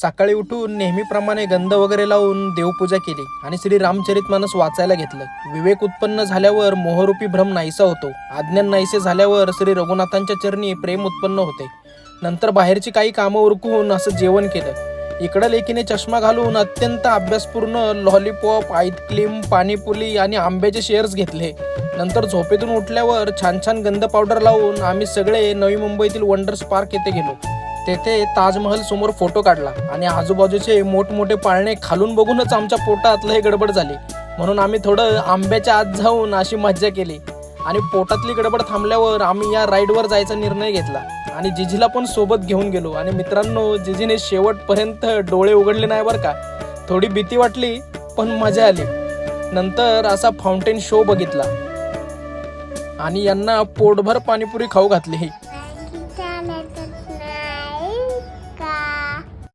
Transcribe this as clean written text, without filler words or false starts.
सकाळी उठून नेहमीप्रमाणे गंध वगैरे लावून देवपूजा केली आणि श्री रामचरितमानस वाचायला घेतलं. विवेक उत्पन्न झाल्यावर मोहरूपी भ्रम नाहीसा होतो. अज्ञान नाहीसे झाल्यावर श्री रघुनाथांच्या चरणी प्रेम उत्पन्न होते. नंतर बाहेरची काही कामं उरकून असं जेवण केलं. इकडं लेकीने चष्मा घालून अत्यंत अभ्यासपूर्ण लॉलीपॉप, आईस्क्रीम, पाणीपुरी आणि आंब्याचे शेअर्स घेतले. नंतर झोपेतून उठल्यावर छान छान गंध पावडर लावून आम्ही सगळे नवी मुंबईतील वंडर्स पार्क येथे गेलो. तेथे ताजमहल समोर फोटो काढला आणि आजूबाजूचे मोठमोठे पाळणे खालून बघूनच आमच्या पोटात लय गडबड झाली. म्हणून आम्ही थोडं आंब्याच्या आत जाऊन अशी मज्जा केली आणि पोटातली गडबड थांबल्यावर आम्ही या राईडवर जायचा निर्णय घेतला आणि जिजीला पण सोबत घेऊन गेलो. आणि मित्रांनो, जिजीने शेवटपर्यंत डोळे उघडले नाही बरं का. थोडी भीती वाटली पण मजा आली. नंतर असा फाउंटेन शो बघितला आणि यांना पोटभर पाणीपुरी खाऊ घातली.